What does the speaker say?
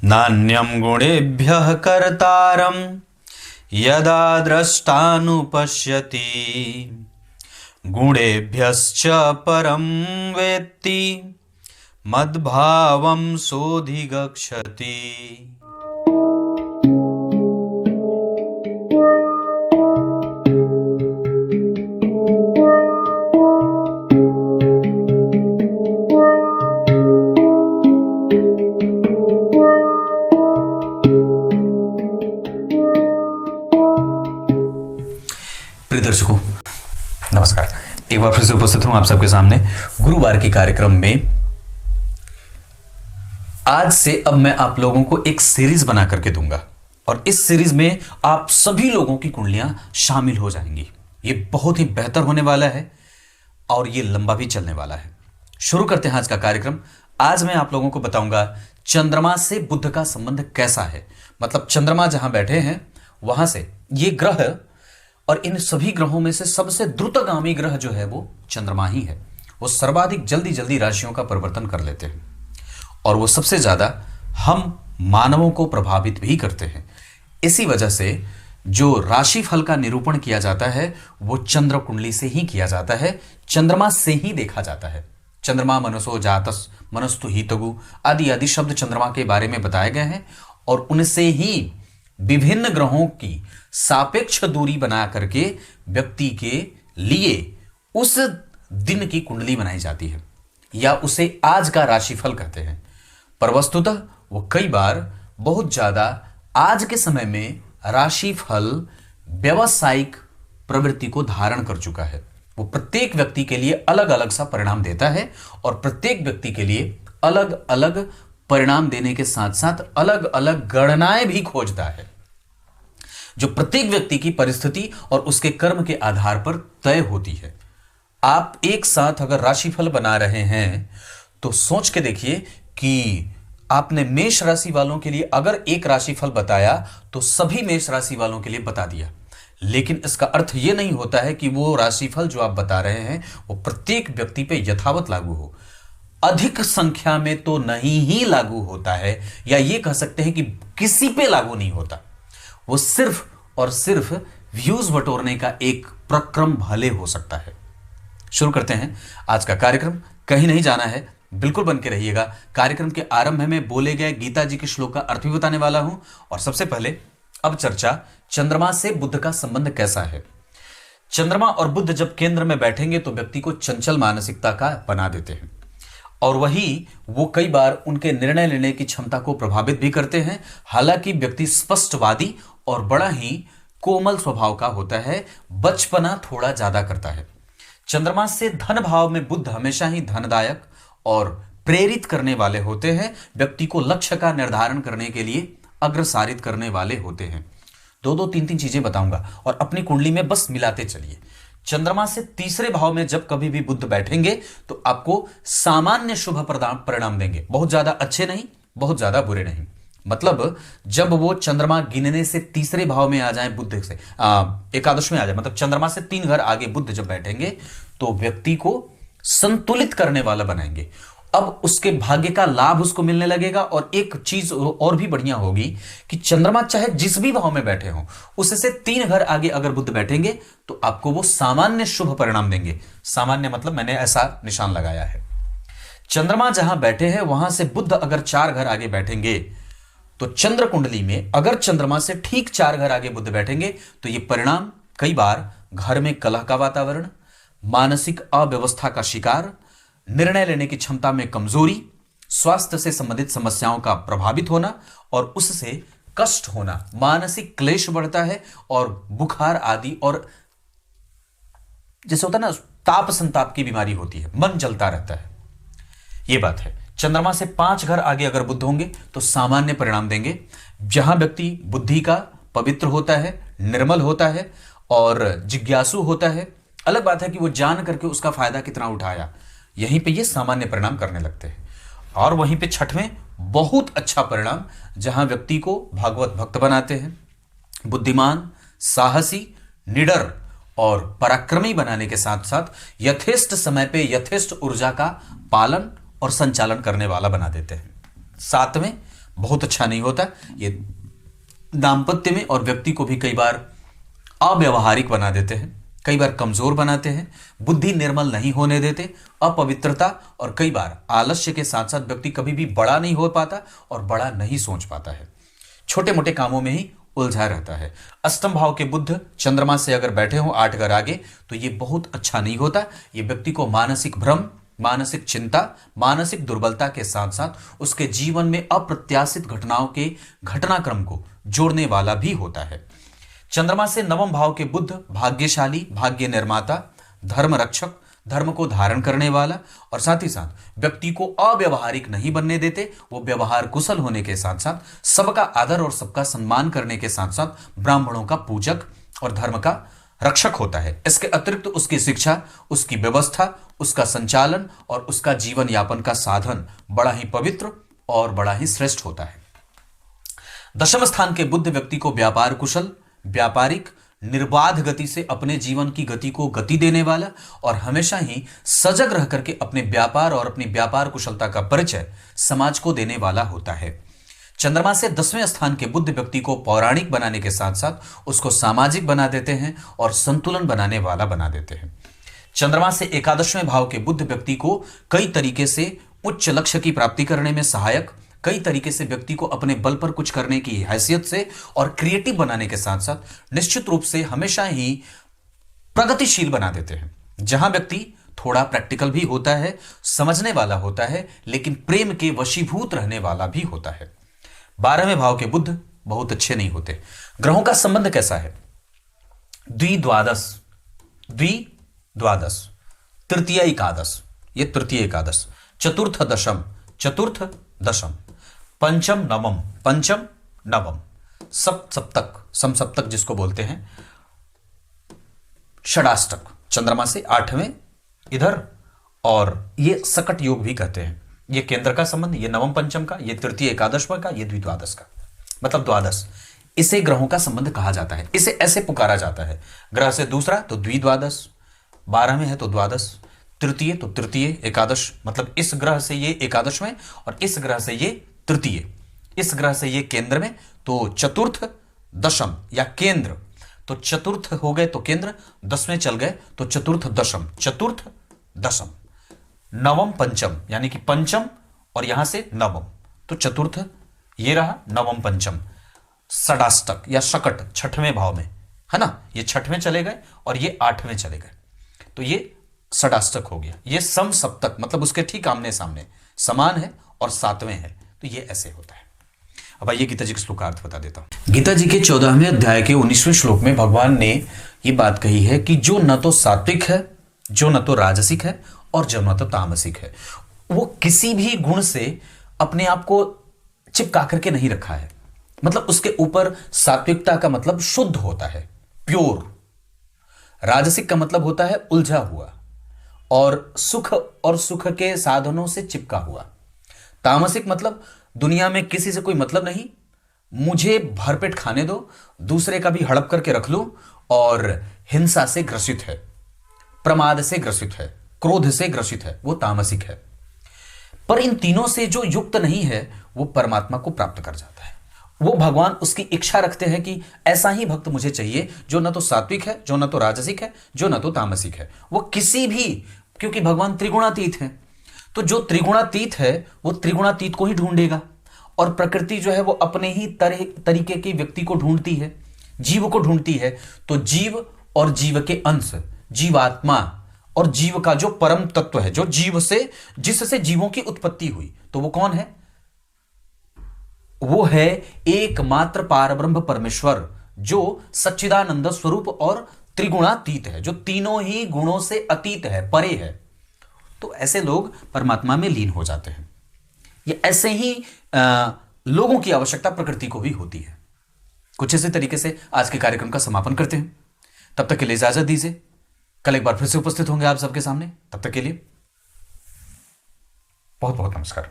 नान्यं गुणेभ्यः कर्तारं यदा द्रष्टानुपश्यति गुणेभ्यश्च परं वेत्ति मद्भावं सोऽधिगच्छति। प्रिय दर्शकों नमस्कार, एक बार फिर से उपस्थित हूं आप सबके सामने गुरुवार के कार्यक्रम में। आज से अब मैं आप लोगों को एक सीरीज बना करके दूंगा और इस सीरीज में आप सभी लोगों की कुंडलियां शामिल हो जाएंगी। ये बहुत ही बेहतर होने वाला है और ये लंबा भी चलने वाला है। शुरू करते हैं आज का कार्यक्रम। आज मैं आप लोगों को बताऊंगा चंद्रमा से बुध का संबंध कैसा है। मतलब चंद्रमा जहां बैठे हैं वहां से ये ग्रह, और इन सभी ग्रहों में से सबसे द्रुतगामी ग्रह जो है वो चंद्रमा ही है। वो सर्वाधिक जल्दी जल्दी राशियों का परिवर्तन कर लेते हैं और वो सबसे ज्यादा हम मानवों को प्रभावित भी करते हैं। इसी वजह से जो राशिफल का निरूपण किया जाता है वो चंद्र कुंडली से ही किया जाता है, चंद्रमा से ही देखा जाता है। चंद्रमा मनसो जातस मनस्तु हितगु आदि आदि शब्द चंद्रमा के बारे में बताए गए हैं और उनसे ही विभिन्न ग्रहों की सापेक्ष दूरी बना करके व्यक्ति के लिए उस दिन की कुंडली बनाई जाती है या उसे आज का राशिफल कहते हैं। पर वस्तुतः वो कई बार बहुत ज्यादा आज के समय में राशिफल व्यावसायिक प्रवृत्ति को धारण कर चुका है। वो प्रत्येक व्यक्ति के लिए अलग अलग सा परिणाम देता है और प्रत्येक व्यक्ति के लिए अलग अलग परिणाम देने के साथ साथ अलग अलग गणनाएं भी खोजता है जो प्रत्येक व्यक्ति की परिस्थिति और उसके कर्म के आधार पर तय होती है। आप एक साथ अगर राशिफल बना रहे हैं तो सोच के देखिए कि आपने मेष राशि वालों के लिए अगर एक राशिफल बताया तो सभी मेष राशि वालों के लिए बता दिया, लेकिन इसका अर्थ यह नहीं होता है कि वो राशिफल जो आप बता रहे हैं वो प्रत्येक व्यक्ति पे यथावत लागू हो। अधिक संख्या में तो नहीं ही लागू होता है, या ये कह सकते हैं कि किसी पे लागू नहीं होता। वो सिर्फ और सिर्फ व्यूज बटोरने का एक प्रक्रम भले हो सकता है। शुरू करते हैं आज का कार्यक्रम। कहीं नहीं जाना है, बिल्कुल बन के रहिएगा। कार्यक्रम के आरंभ में बोले गए गीता जी के श्लोक का अर्थ भी बताने वाला हूं और सबसे पहले अब चर्चा चंद्रमा से बुध का संबंध कैसा है। चंद्रमा और बुध जब केंद्र में बैठेंगे तो व्यक्ति को चंचल मानसिकता का बना देते हैं और वही वो कई बार उनके निर्णय लेने की क्षमता को प्रभावित भी करते हैं। हालांकि व्यक्ति स्पष्टवादी और बड़ा ही कोमल स्वभाव का होता है, बचपना थोड़ा ज्यादा करता है। चंद्रमा से धन भाव में बुध हमेशा ही धनदायक और प्रेरित करने वाले होते हैं, व्यक्ति को लक्ष्य का निर्धारण करने के लिए अग्रसारित करने वाले होते हैं। दो दो तीन तीन चीजें बताऊंगा और अपनी कुंडली में बस मिलाते चलिए। चंद्रमा से तीसरे भाव में जब कभी भी बुध बैठेंगे तो आपको सामान्य शुभ परिणाम देंगे, बहुत ज्यादा अच्छे नहीं, बहुत ज्यादा बुरे नहीं। मतलब जब वो चंद्रमा गिनने से तीसरे भाव में आ जाए, बुध से एकादश में आ जाए, मतलब चंद्रमा से 3 घर आगे बुध जब बैठेंगे तो व्यक्ति को संतुलित करने वाला बनाएंगे। अब उसके भाग्य का लाभ उसको मिलने लगेगा। और एक चीज और भी बढ़िया होगी कि चंद्रमा चाहे जिस भी भाव में बैठे हों, उससे 3 घर आगे अगर बुध बैठेंगे तो आपको वो सामान्य शुभ परिणाम देंगे। सामान्य मतलब मैंने ऐसा निशान लगाया है। चंद्रमा जहां बैठे हैं वहां से बुध अगर 4 घर आगे बैठेंगे तो चंद्र कुंडली में अगर चंद्रमा से ठीक 4 घर आगे बुध बैठेंगे तो ये परिणाम कई बार घर में कलह का वातावरण, मानसिक अव्यवस्था का शिकार, निर्णय लेने की क्षमता में कमजोरी, स्वास्थ्य से संबंधित समस्याओं का प्रभावित होना और उससे कष्ट होना, मानसिक क्लेश बढ़ता है और बुखार आदि और जैसे होता है ना ताप संताप की बीमारी होती है, मन जलता रहता है। यह बात है। चंद्रमा से 5 घर आगे अगर बुध होंगे तो सामान्य परिणाम देंगे। जहां व्यक्ति बुद्धि का पवित्र होता है, निर्मल होता है और जिज्ञासु होता है, अलग बात है कि वो जान करके उसका फायदा कितना उठाया, यहीं पे ये सामान्य परिणाम करने लगते हैं। और वहीं पे छठवें बहुत अच्छा परिणाम, जहां व्यक्ति को भागवत भक्त बनाते हैं, बुद्धिमान, साहसी, निडर और पराक्रमी बनाने के साथ साथ यथेष्ट समय पे यथेष्ट ऊर्जा का पालन और संचालन करने वाला बना देते हैं। 7वें बहुत अच्छा नहीं होता। ये दाम्पत्य में और व्यक्ति को भी कई बार अव्यावहारिक बना देते हैं, कई बार कमजोर बनाते हैं, बुद्धि निर्मल नहीं होने देते, अपवित्रता और कई बार आलस्य के साथ साथ व्यक्ति कभी भी बड़ा नहीं हो पाता और बड़ा नहीं सोच पाता है, छोटे मोटे कामों में ही उलझा रहता है। अष्टम भाव के बुध चंद्रमा से अगर बैठे हो 8 घर आगे तो ये बहुत अच्छा नहीं होता। ये व्यक्ति को मानसिक भ्रम, मानसिक चिंता, मानसिक दुर्बलता के साथ साथ उसके जीवन में अप्रत्याशित घटनाओं के घटनाक्रम को जोड़ने वाला भी होता है। चंद्रमा से नवम भाव के बुध भाग्यशाली, भाग्य निर्माता, धर्म रक्षक, धर्म को धारण करने वाला और साथ ही साथ व्यक्ति को अव्यवहारिक नहीं बनने देते। वो व्यवहार कुशल होने के साथ साथ सबका आदर और सबका सम्मान करने के साथ साथ ब्राह्मणों का पूजक और धर्म का रक्षक होता है। इसके अतिरिक्त उसकी शिक्षा, उसकी व्यवस्था, उसका संचालन और उसका जीवन यापन का साधन बड़ा ही पवित्र और बड़ा ही श्रेष्ठ होता है। दशम स्थान के बुध व्यक्ति को व्यापार कुशल, व्यापारिक, निर्बाध गति से अपने जीवन की गति को गति देने वाला और हमेशा ही सजग रह करके अपने व्यापार और अपनी व्यापार कुशलता का परिचय समाज को देने वाला होता है। चंद्रमा से 10वें स्थान के बुध व्यक्ति को पौराणिक बनाने के साथ साथ उसको सामाजिक बना देते हैं और संतुलन बनाने वाला बना देते हैं। चंद्रमा से 11वें भाव के बुध व्यक्ति को कई तरीके से उच्च लक्ष्य की प्राप्ति करने में सहायक, कई तरीके से व्यक्ति को अपने बल पर कुछ करने की हैसियत से और क्रिएटिव बनाने के साथ साथ निश्चित रूप से हमेशा ही प्रगतिशील बना देते हैं। जहां व्यक्ति थोड़ा प्रैक्टिकल भी होता है, समझने वाला होता है, लेकिन प्रेम के वशीभूत रहने वाला भी होता है। 12वें भाव के बुध बहुत अच्छे नहीं होते। ग्रहों का संबंध कैसा है? द्विद्वादश, द्विद्वादश, तृतीय एकादश, ये तृतीय एकादश, चतुर्थ दशम, चतुर्थ दशम, पंचम नवम, पंचम नवम, सप्तक, समसप्तक जिसको बोलते हैं, षडाष्टक, चंद्रमा से 8वें इधर, और ये सकट योग भी कहते हैं। ये केंद्र का संबंध, ये नवम पंचम का, ये तृतीय एकादशवा का, ये द्विद्वादश का, मतलब द्वादश, इसे ग्रहों का संबंध कहा जाता है। इसे ऐसे पुकारा जाता है, ग्रह से दूसरा तो द्विद्वादश, 12वें है तो द्वादश, तृतीय तो तृतीय एकादश, मतलब इस ग्रह से ये एकादश में और इस ग्रह से ये तृतीय, इस ग्रह से ये केंद्र में, तो चतुर्थ दशम या केंद्र, तो चतुर्थ हो गए तो केंद्र, 10वें चल गए तो चतुर्थ दशम, चतुर्थ दशम, नवम पंचम यानी कि पंचम और यहां से नवम, तो चतुर्थ ये रहा, नवम पंचम, षडाष्टक या शकट 6वें भाव में है ना, ये 6वें चले गए और ये 8वें चले गए, तो ये षडाष्टक हो गया। ये सम सप्तक, मतलब उसके ठीक आमने सामने समान है और 7वें है, तो ये ऐसे होता है। अब आइए गीता जी का श्लोकार्थ बता देता हूं। गीता जी के 14वें अध्याय के 19वें श्लोक में भगवान ने ये बात कही है कि जो न तो सात्विक है, जो न तो राजसिक है और जो न तो तामसिक है, वो किसी भी गुण से अपने आप को चिपका करके नहीं रखा है। मतलब उसके ऊपर सात्विकता का मतलब शुद्ध होता है, प्योर, राजसिक का मतलब होता है उलझा हुआ और सुख के साधनों से चिपका हुआ, तामसिक मतलब दुनिया में किसी से कोई मतलब नहीं, मुझे भरपेट खाने दो, दूसरे का भी हड़प करके रख लो, और हिंसा से ग्रसित है, प्रमाद से ग्रसित है, क्रोध से ग्रसित है, वो तामसिक है। पर इन तीनों से जो युक्त नहीं है वो परमात्मा को प्राप्त कर जाता है। वो भगवान उसकी इच्छा रखते हैं कि ऐसा ही भक्त मुझे चाहिए जो न तो सात्विक है, जो न तो राजसिक है, जो न तो तामसिक है। वो किसी भी, क्योंकि भगवान त्रिगुणातीत है, तो जो त्रिगुणातीत है वो त्रिगुणातीत को ही ढूंढेगा, और प्रकृति जो है वो अपने ही तरीके के व्यक्ति को ढूंढती है, जीव को ढूंढती है। तो जीव और जीव के अंश, जीवात्मा और जीव का जो परम तत्व है, जो जीव से, जिससे जीवों की उत्पत्ति हुई, तो वो कौन है? वो है एकमात्र पारब्रह्म परमेश्वर, जो सच्चिदानंद स्वरूप और त्रिगुणातीत है, जो तीनों ही गुणों से अतीत है, परे है। तो ऐसे लोग परमात्मा में लीन हो जाते हैं। ये ऐसे ही लोगों की आवश्यकता प्रकृति को भी होती है। कुछ इसी तरीके से आज के कार्यक्रम का समापन करते हैं। तब तक के लिए इजाजत दीजिए, कल एक बार फिर से उपस्थित होंगे आप सबके सामने। तब तक के लिए बहुत बहुत नमस्कार।